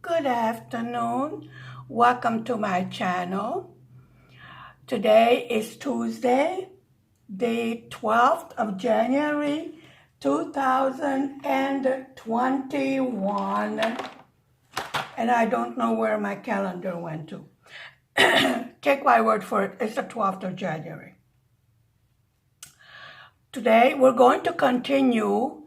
Good afternoon. Welcome to my channel. Today is Tuesday, the 12th of January, 2021. And I don't know where my calendar went to. Take my word for it, it's the 12th of January. Today we're going to continue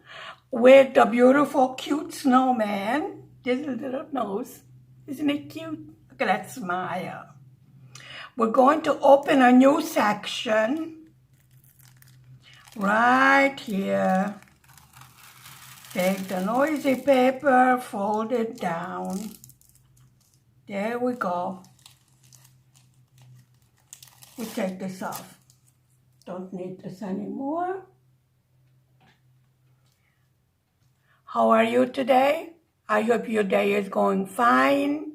with the beautiful, cute snowman. This little nose, isn't it cute? Look at that smile. We're going to open a new section right here. Take the noisy paper, fold it down. There we go. We take this off. Don't need this anymore. How are you today? I hope your day is going fine.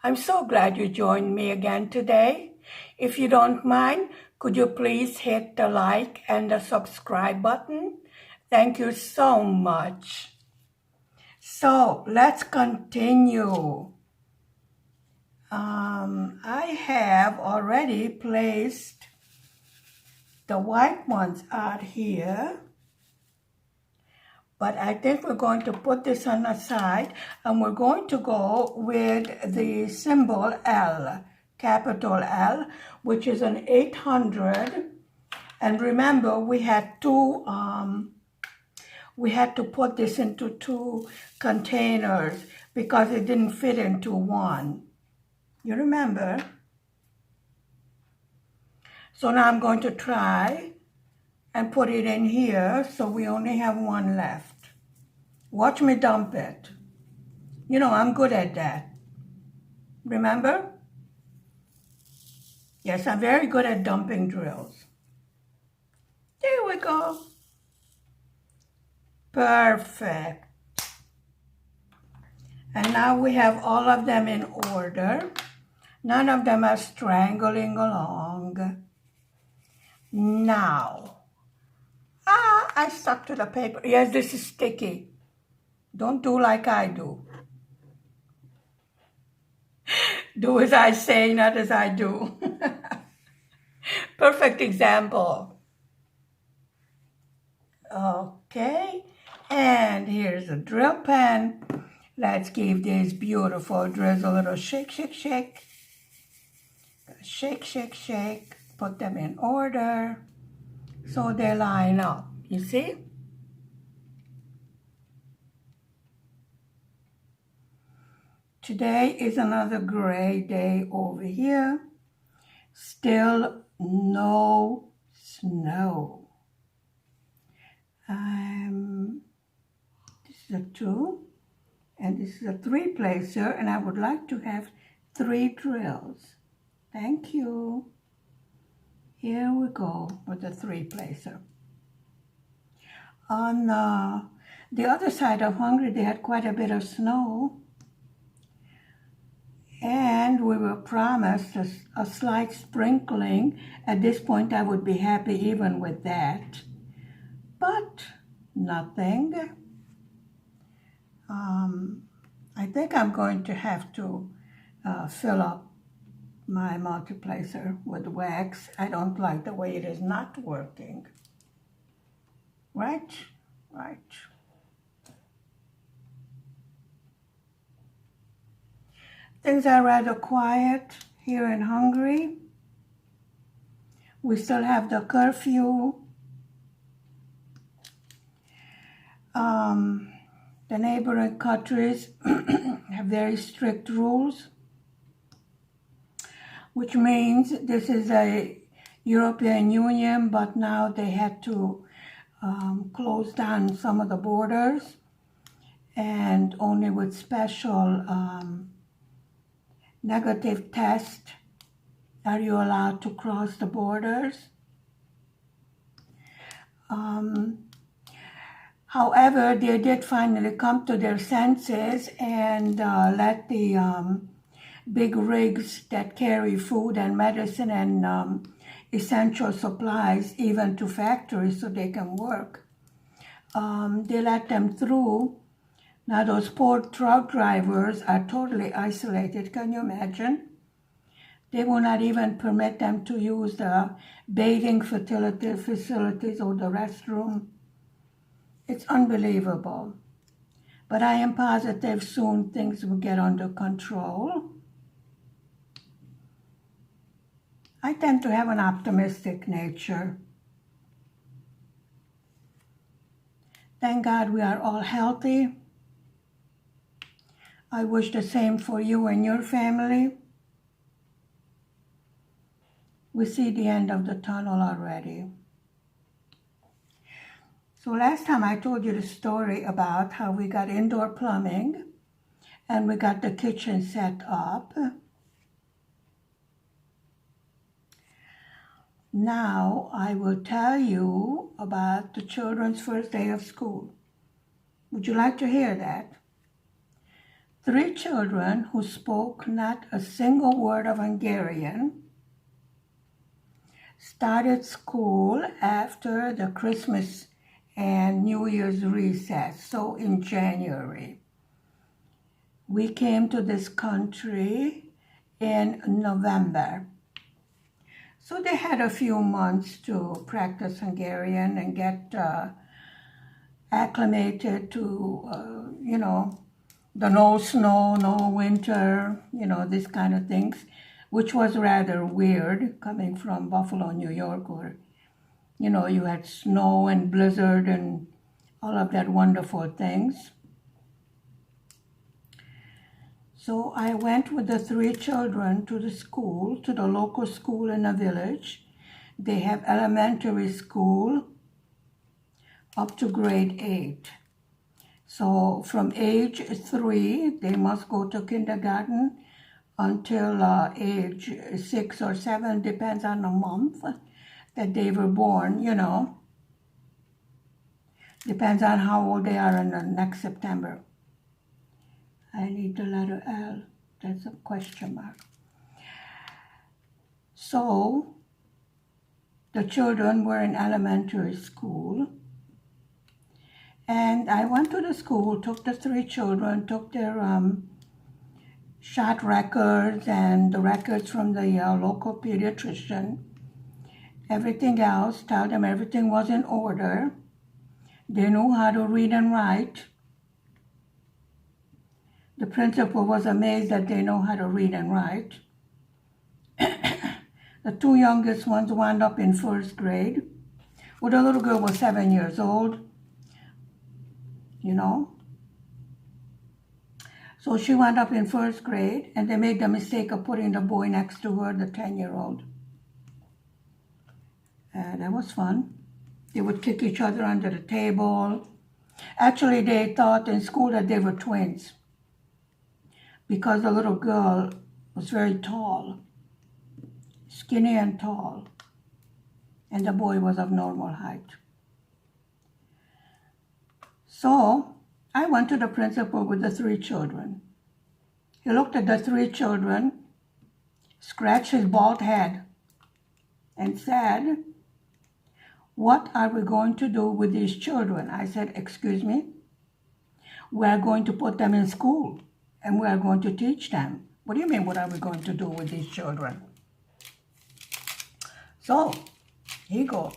I'm so glad you joined me again today. If you don't mind, could you please hit the like and the subscribe button? Thank you so much. So let's continue. I have already placed the white ones out here. But I think we're going to put this on the side and we're going to go with the symbol L, capital L, which is an 800. And remember, we had to put this into two containers because it didn't fit into one. You remember? So now I'm going to try and put it in here, so we only have one left. Watch me dump it. You know, I'm good at that. Remember? Yes, I'm very good at dumping drills. There we go. Perfect. And now we have all of them in order. None of them are strangling along. Now, I stuck to the paper. Yes, this is sticky. Don't do like I do. Do as I say, not as I do. Perfect example. Okay, and here's a drill pen. Let's give these beautiful drills a little shake, shake, shake. Shake, shake, shake. Put them in order so they line up. You see? Today is another gray day over here. Still no snow. This is a 2 and this is a 3-placer, and I would like to have 3 drills. Thank you. Here we go with the 3-placer. On the other side of Hungary, they had quite a bit of snow. And we were promised a slight sprinkling. At this point, I would be happy even with that. But nothing. I think I'm going to have to fill up my multiplacer with wax. I don't like the way it is not working. Right? Right. Things are rather quiet here in Hungary. We still have the curfew. The neighboring countries have very strict rules, which means this is a European Union, but now they had to close down some of the borders, and only with special negative test are you allowed to cross the borders. However, they did finally come to their senses and let the big rigs that carry food and medicine and essential supplies, even to factories so they can work, they let them through Now those poor truck drivers are totally isolated. Can you imagine? They will not even permit them to use the bathing facilities or the restroom. It's unbelievable. But I am positive soon things will get under control. I tend to have an optimistic nature. Thank God we are all healthy. I wish the same for you and your family. We see the end of the tunnel already. So last time I told you the story about how we got indoor plumbing and we got the kitchen set up. Now I will tell you about the children's first day of school. Would you like to hear that? 3 children who spoke not a single word of Hungarian started school after the Christmas and New Year's recess, so in January. We came to this country in November. So they had a few months to practice Hungarian and get acclimated to, the no snow, no winter, these kind of things, which was rather weird coming from Buffalo, New York, where, you had snow and blizzard and all of that wonderful things. So I went with the 3 children to the school, to the local school in the village. They have elementary school up to grade 8. So from age 3, they must go to kindergarten until age 6 or 7, depends on the month that they were born, Depends on how old they are in the next September. I need the letter L. That's a question mark. So the children were in elementary school. And I went to the school, took the 3 children, took their shot records and the records from the local pediatrician. Everything else, told them everything was in order. They knew how to read and write. The principal was amazed that they know how to read and write. The 2 youngest ones wound up in 1st grade. Well, the little girl was 7 years old, So she wound up in 1st grade, and they made the mistake of putting the boy next to her, the 10-year-old. That was fun. They would kick each other under the table. Actually, they thought in school that they were twins, because the little girl was very tall, skinny and tall, and the boy was of normal height. So I went to the principal with the 3 children. He looked at the 3 children, scratched his bald head, and said, "What are we going to do with these children?" I said, "Excuse me? We are going to put them in school. And we are going to teach them." "What do you mean, what are we going to do with these children?" So, he goes,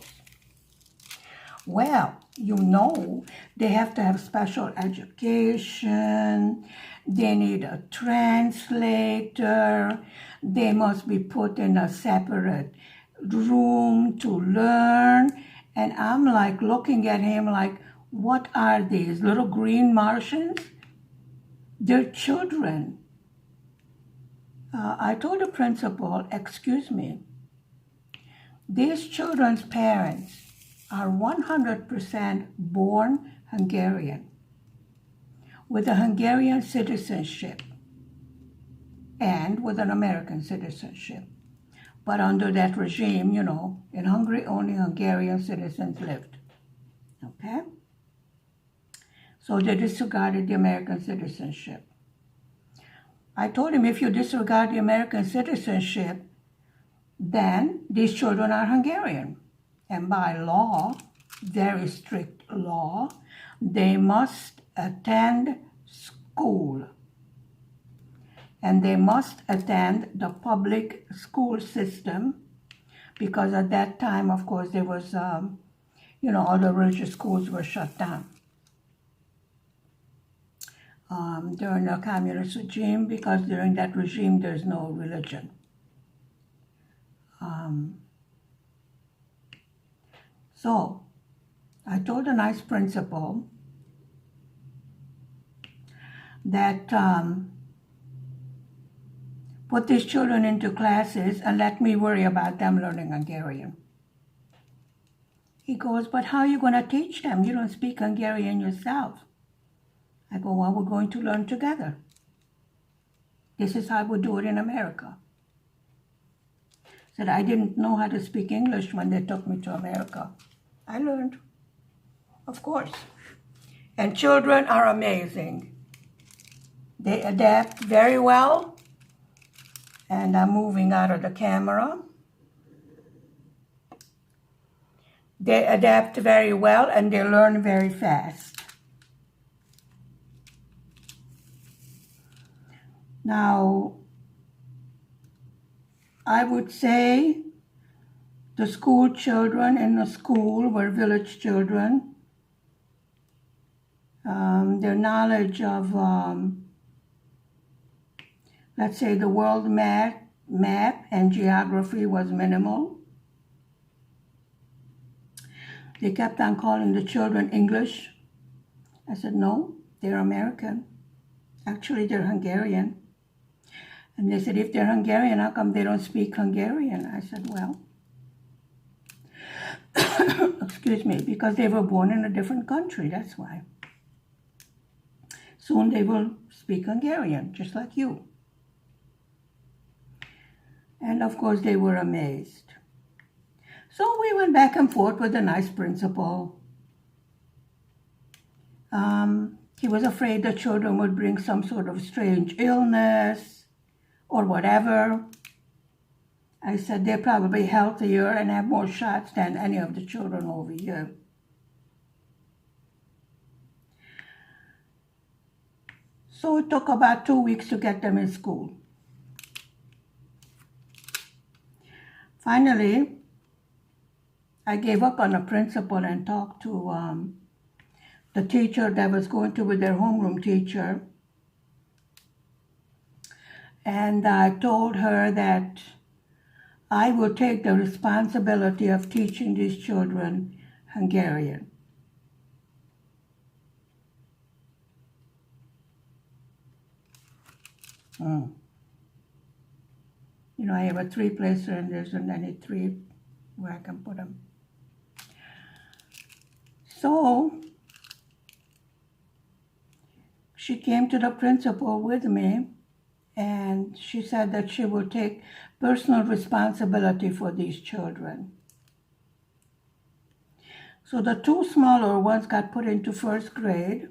"Well, they have to have special education. They need a translator. They must be put in a separate room to learn." And I'm like looking at him like, what are these, little green Martians? They're children. I told the principal, "Excuse me, these children's parents are 100% born Hungarian with a Hungarian citizenship and with an American citizenship. But under that regime, in Hungary, only Hungarian citizens lived. Okay? So they disregarded the American citizenship. I told him, if you disregard the American citizenship, then these children are Hungarian. And by law, very strict law, they must attend school. And they must attend the public school system, because at that time, of course, there was, all the religious schools were shut down during the communist regime, because during that regime, there's no religion. So I told a nice principal that put these children into classes and let me worry about them learning Hungarian. He goes, but how are you going to teach them? You don't speak Hungarian yourself. I go, well, we're going to learn together. This is how we do it in America. Said I didn't know how to speak English when they took me to America. I learned, of course. And children are amazing. They adapt very well. And I'm moving out of the camera. They adapt very well and they learn very fast. Now, I would say the school children in the school were village children. Their knowledge of, let's say, the world map and geography was minimal. They kept on calling the children English. I said, no, they're American. Actually, they're Hungarian. And they said, if they're Hungarian, how come they don't speak Hungarian? I said, well, excuse me, because they were born in a different country, that's why. Soon they will speak Hungarian, just like you. And of course, they were amazed. So we went back and forth with a nice principal. He was afraid the children would bring some sort of strange illness or whatever. I said they're probably healthier and have more shots than any of the children over here. So it took about 2 weeks to get them in school. Finally, I gave up on the principal and talked to the teacher that was going to be their homeroom teacher. And I told her that I will take the responsibility of teaching these children Hungarian. You know, I have a 3-placer and there's any 3 where I can put them. So she came to the principal with me and she said that she will take personal responsibility for these children. So the 2 smaller ones got put into 1st grade,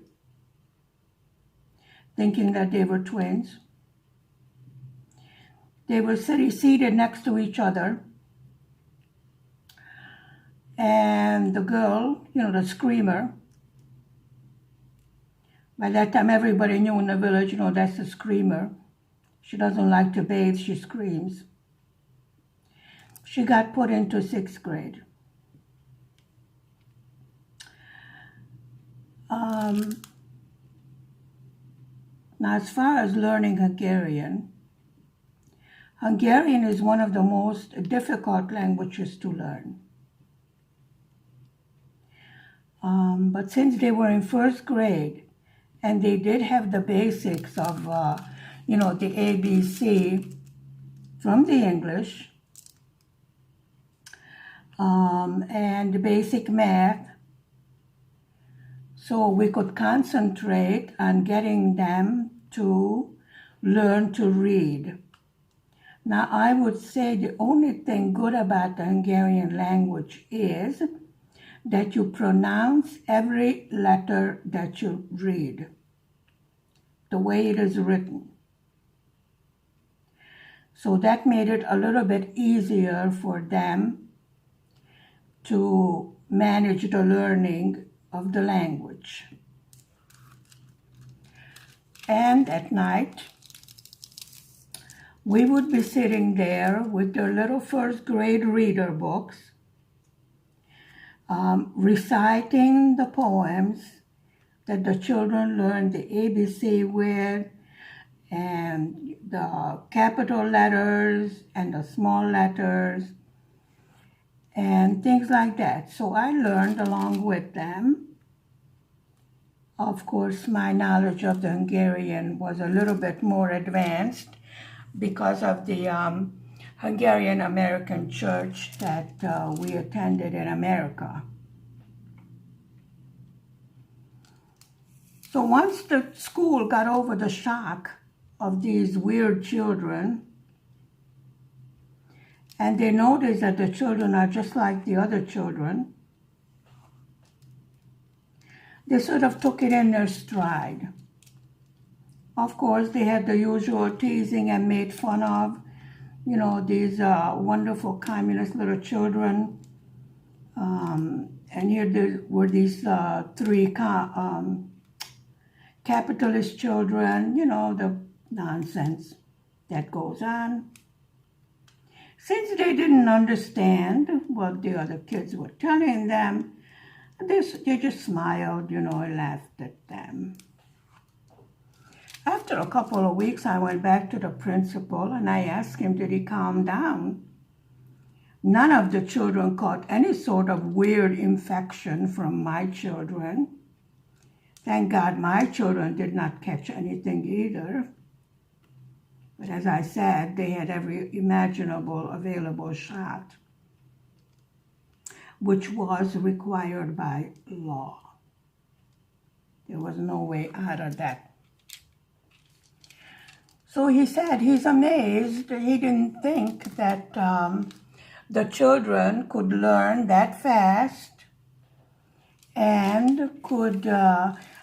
thinking that they were twins. They were seated next to each other. And the girl, you know, the screamer, by that time everybody knew in the village, you know, that's the screamer. She doesn't like to bathe, she screams. She got put into 6th grade. Now, as far as learning Hungarian, Hungarian is one of the most difficult languages to learn. But since they were in 1st grade, and they did have the basics of, you know, the ABC from the English, and the basic math, so we could concentrate on getting them to learn to read. Now, I would say the only thing good about the Hungarian language is that you pronounce every letter that you read, the way it is written. So that made it a little bit easier for them to manage the learning of the language. And at night, we would be sitting there with their little first grade reader books, reciting the poems that the children learned the ABC with, and the capital letters and the small letters and things like that. So I learned along with them. Of course, my knowledge of the Hungarian was a little bit more advanced because of the Hungarian American church that we attended in America. So once the school got over the shock of these weird children, and they noticed that the children are just like the other children, they sort of took it in their stride. Of course, they had the usual teasing and made fun of, these wonderful communist little children. And here there were these three capitalist children, the nonsense that goes on. Since they didn't understand what the other kids were telling them, they just smiled, and laughed at them. After a couple of weeks, I went back to the principal and I asked him, did he calm down? None of the children caught any sort of weird infection from my children. Thank God my children did not catch anything either. But as I said, they had every imaginable available shot, which was required by law. There was no way out of that. So he said he's amazed. He didn't think that the children could learn that fast and could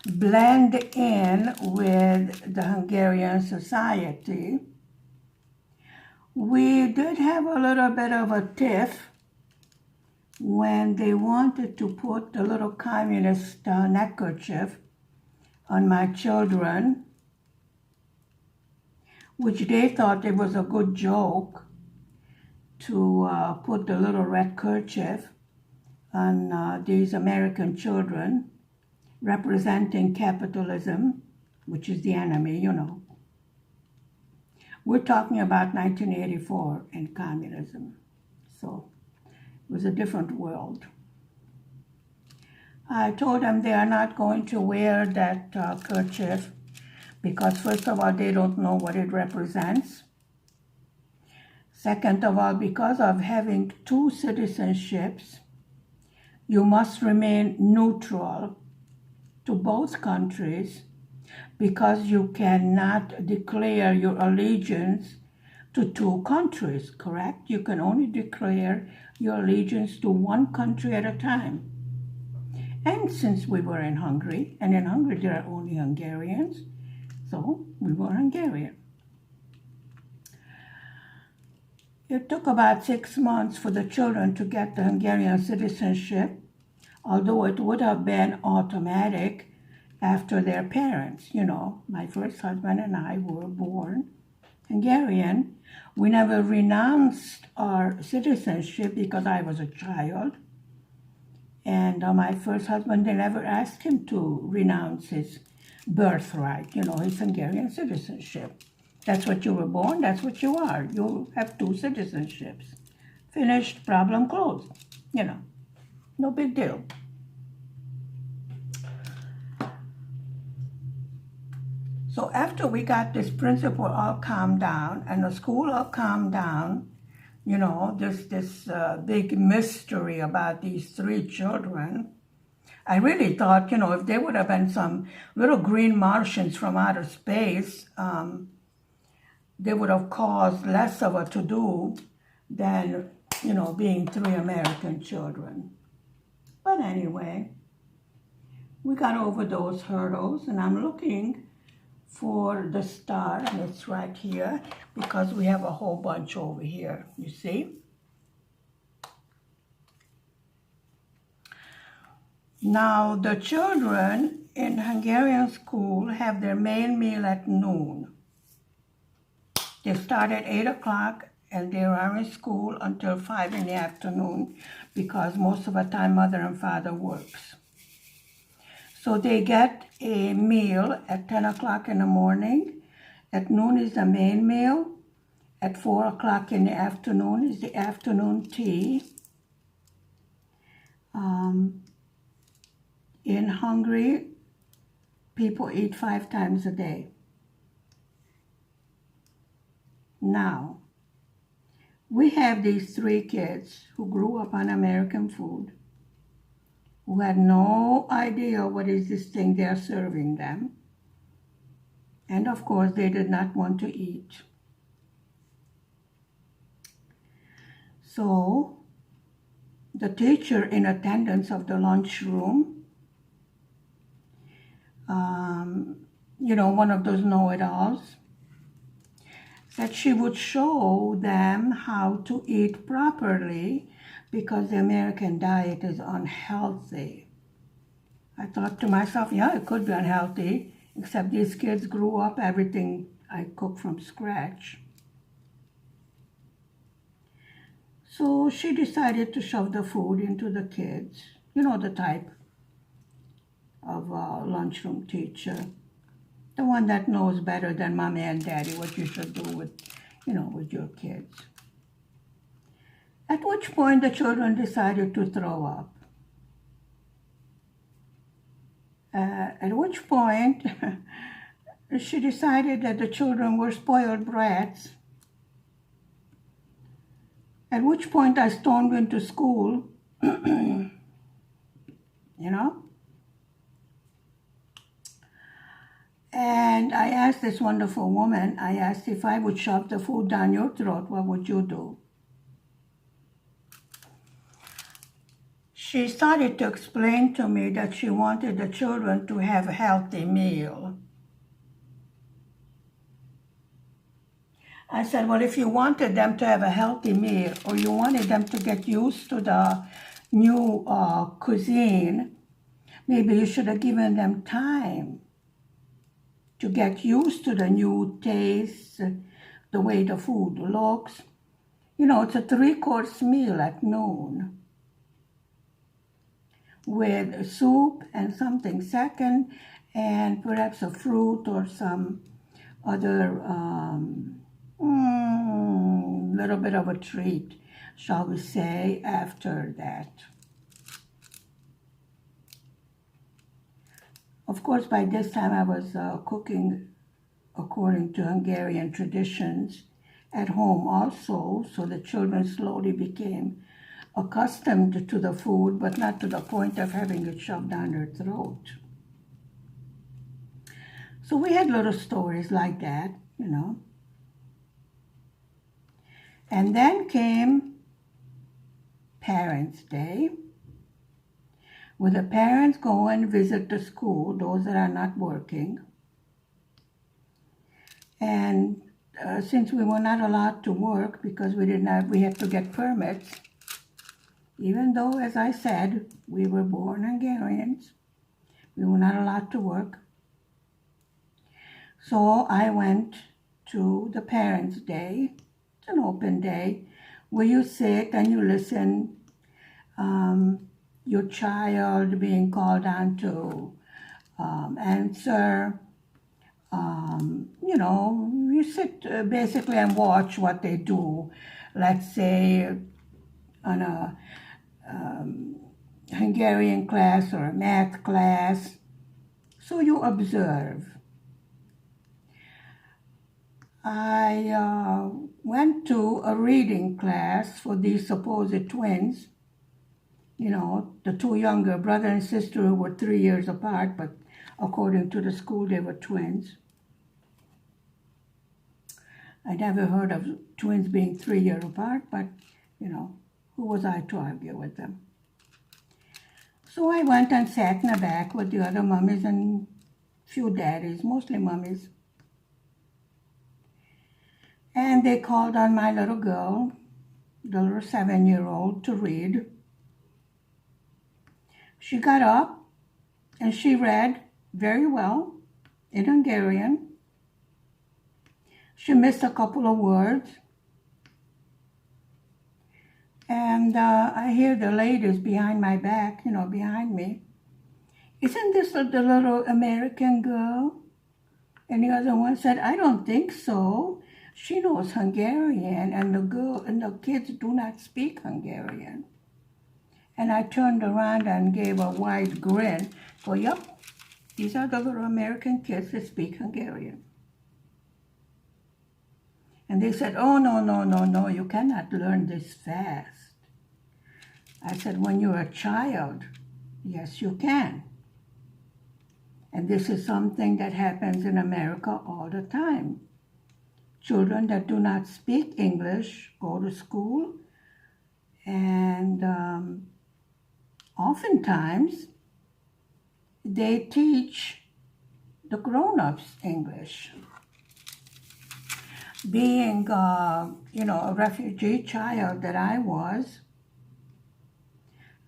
blend in with the Hungarian society. We did have a little bit of a tiff when they wanted to put the little communist neckerchief on my children, which they thought it was a good joke to put the little red kerchief on these American children, representing capitalism, which is the enemy, We're talking about 1984 and communism, so it was a different world. I told them they are not going to wear that kerchief because, first of all, they don't know what it represents. Second of all, because of having two citizenships, you must remain neutral to both countries because you cannot declare your allegiance to two countries, correct? You can only declare your allegiance to one country at a time. And since we were in Hungary, and in Hungary there are only Hungarians, so we were Hungarian. It took about 6 months for the children to get the Hungarian citizenship, although it would have been automatic after their parents. My first husband and I were born Hungarian. We never renounced our citizenship because I was a child. And my first husband, they never asked him to renounce his birthright, his Hungarian citizenship. That's what you were born, that's what you are. You have two citizenships. Finished, problem closed. No big deal. So after we got this principal all calmed down and the school all calmed down, this big mystery about these three children, I really thought, if they would have been some little green Martians from outer space, they would have caused less of a to-do than, being three American children. But anyway, we got over those hurdles, and I'm looking for the star, and it's right here, because we have a whole bunch over here, you see? Now, the children in Hungarian school have their main meal at noon. They start at 8 o'clock and they are in school until 5 in the afternoon because most of the time mother and father works. So they get a meal at 10 o'clock in the morning. At noon is the main meal. At 4 o'clock in the afternoon is the afternoon tea. In Hungary, people eat 5 times a day. Now, we have these 3 kids who grew up on American food, who had no idea what is this thing they're serving them. And of course, they did not want to eat. So, the teacher in attendance of the lunchroom, one of those know-it-alls, that she would show them how to eat properly because the American diet is unhealthy. I thought to myself, yeah, it could be unhealthy, except these kids grew up everything I cook from scratch. So she decided to shove the food into the kids. You know the type of lunchroom teacher. The one that knows better than mommy and daddy what you should do with your kids. At which point the children decided to throw up. At which point she decided that the children were spoiled brats. At which point I stormed into school, And I asked this wonderful woman, I asked if I would shove the food down your throat, what would you do? She started to explain to me that she wanted the children to have a healthy meal. I said, well, if you wanted them to have a healthy meal or you wanted them to get used to the new cuisine, maybe you should have given them time to get used to the new taste, the way the food looks. It's a 3-course meal at noon with soup and something second and perhaps a fruit or some other little bit of a treat, shall we say, after that. Of course, by this time I was cooking according to Hungarian traditions at home also, so the children slowly became accustomed to the food, but not to the point of having it shoved down their throat. So we had little stories like that, And then came Parents' Day, where the parents go and visit the school, those that are not working. And since we were not allowed to work because we had to get permits, even though, as I said, we were born Hungarians, we were not allowed to work. So I went to the Parents' Day. It's an open day where you sit and you listen your child being called on to answer. You sit basically and watch what they do. Let's say on a Hungarian class or a math class. So you observe. I went to a reading class for these supposed twins. The 2 younger, brother and sister, who were 3 years apart, but according to the school, they were twins. I never heard of twins being 3 years apart, but, who was I to argue with them? So I went and sat in the back with the other mummies and few daddies, mostly mummies. And they called on my little girl, the little 7-year-old, to read. She got up and she read very well in Hungarian. She missed a couple of words. And I hear the ladies behind my back, behind me. Isn't this the little American girl? And the other one said, I don't think so. She knows Hungarian, and the kids do not speak Hungarian. And I turned around and gave a wide grin. So, yep, these are the little American kids that speak Hungarian. And they said, oh, no, you cannot learn this fast. I said, when you're a child, yes, you can. And this is something that happens in America all the time. Children that do not speak English go to school, and oftentimes they teach the grown-ups English. Being, a refugee child that I was,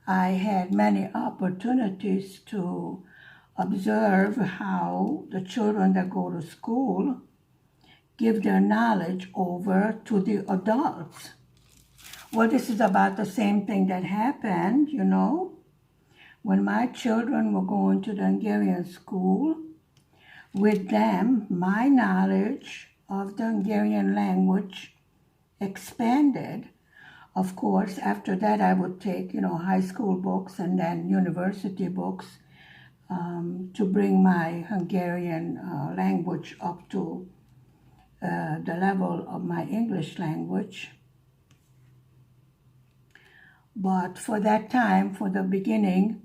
I had many opportunities to observe how the children that go to school give their knowledge over to the adults. Well, this is about the same thing that happened, when my children were going to the Hungarian school. With them, my knowledge of the Hungarian language expanded. Of course, after that, I would take, high school books and then university books to bring my Hungarian language up to the level of my English language. But for that time, for the beginning,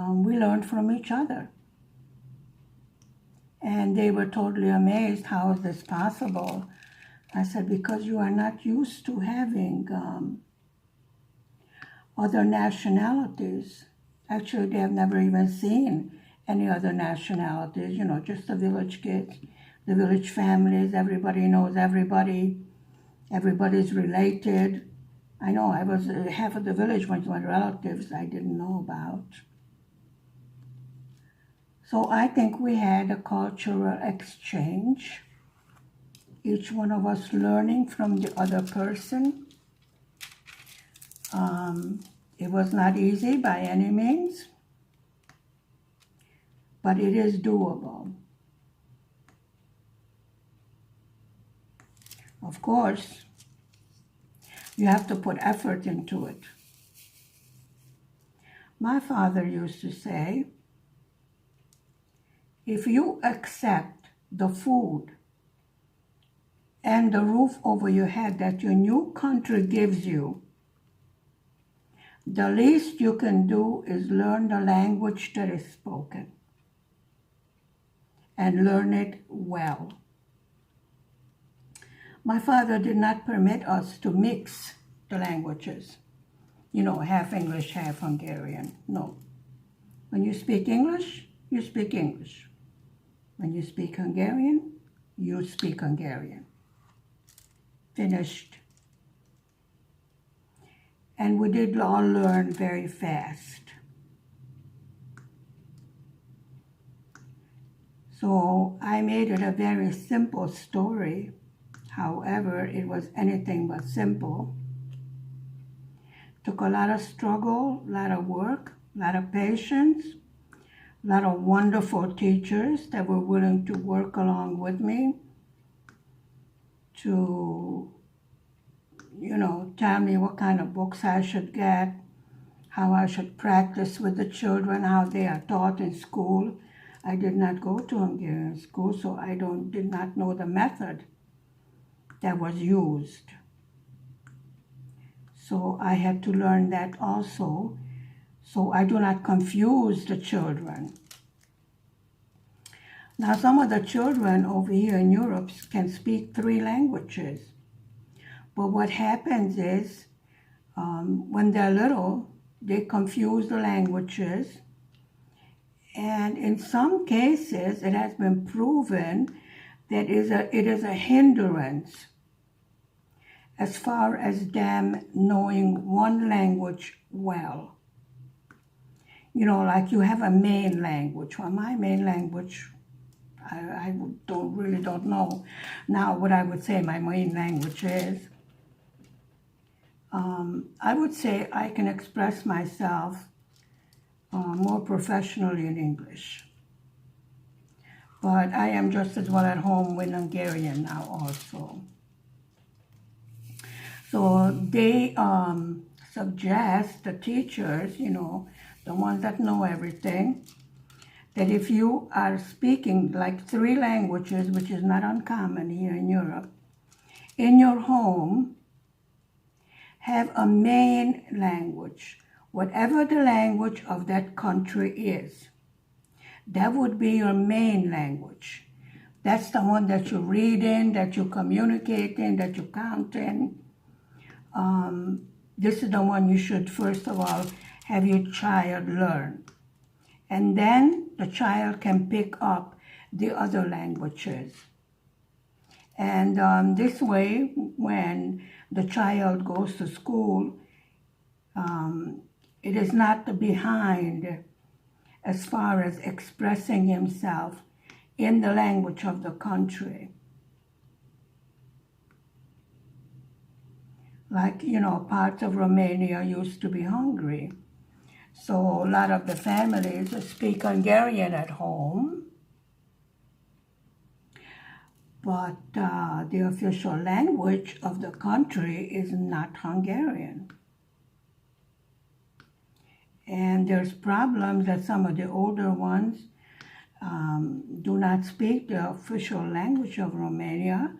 we learned from each other. And they were totally amazed, how is this possible? I said, because you are not used to having other nationalities. Actually, they have never even seen any other nationalities, just the village kids, the village families, everybody knows everybody, everybody's related. I know, I was half of the village went to my relatives I didn't know about. So I think we had a cultural exchange, each one of us learning from the other person. It was not easy by any means, but it is doable. Of course, you have to put effort into it. My father used to say, if you accept the food and the roof over your head that your new country gives you, the least you can do is learn the language that is spoken and learn it well. My father did not permit us to mix the languages, half English, half Hungarian. No. When you speak English, you speak English. When you speak Hungarian, you speak Hungarian. Finished. And we did all learn very fast. So I made it a very simple story. However, it was anything but simple. Took a lot of struggle, a lot of work, a lot of patience, a lot of wonderful teachers that were willing to work along with me to, tell me what kind of books I should get, how I should practice with the children, how they are taught in school. I did not go to Hungarian school, so I did not know the method that was used. So I had to learn that also, so I do not confuse the children. Now, some of the children over here in Europe can speak 3 languages. But what happens is, when they're little, they confuse the languages. And in some cases, it has been proven that it is a hindrance as far as them knowing one language well. you know, like you have a main language. Well, my main language, I really don't know now what I would say my main language is. I would say I can express myself more professionally in English. But I am just as well at home with Hungarian now also. So they suggest the teachers, you know, the ones that know everything, that if you are speaking like 3 languages, which is not uncommon here in Europe, in your home, have a main language, whatever the language of that country is. That would be your main language. That's the one that you read in, that you communicate in, that you count in. This is the one you should, first of all, have your child learn. And then the child can pick up the other languages. And this way, when the child goes to school, it is not behind as far as expressing himself in the language of the country. Like, you know, parts of Romania used to be Hungary. So a lot of the families speak Hungarian at home. But the official language of the country is not Hungarian. And there's problems that some of the older ones do not speak the official language of Romania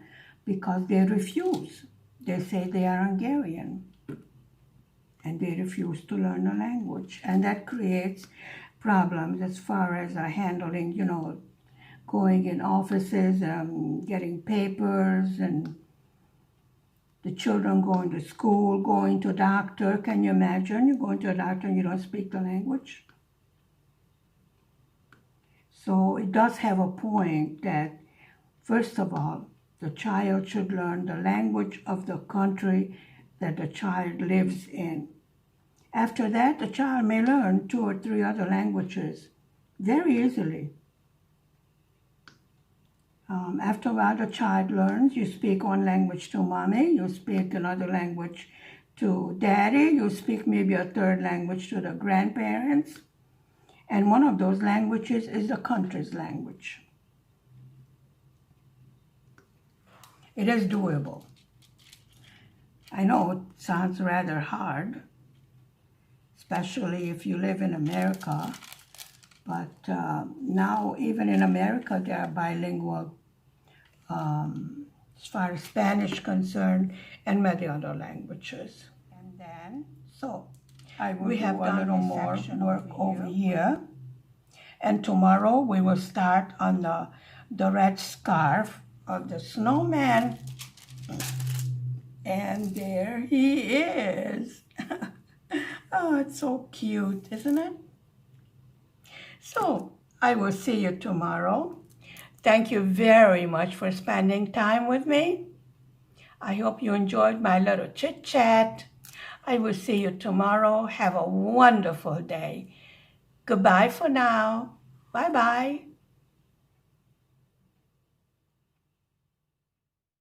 because they refuse. They say they are Hungarian and they refuse to learn the language. And that creates problems as far as handling, you know, going in offices, getting papers, and the children going to school, going to doctor. Can you imagine? You're going to a doctor and you don't speak the language. So it does have a point that, first of all, the child should learn the language of the country that the child lives in. After that, the child may learn 2 or 3 other languages very easily. After a while, the child learns. You speak one language to mommy, you speak another language to daddy, you speak maybe a 3rd language to the grandparents, and one of those languages is the country's language. It is doable. I know it sounds rather hard, especially if you live in America, but now even in America they are bilingual as far as Spanish is concerned and many other languages. And then, so we have done a little more work over here. And tomorrow we will start on the red scarf of the snowman. And there he is. Oh, it's so cute, isn't it? So I will see you tomorrow. Thank you very much for spending time with me. I hope you enjoyed my little chit chat. I will see you tomorrow. Have a wonderful day. Goodbye for now. Bye-bye.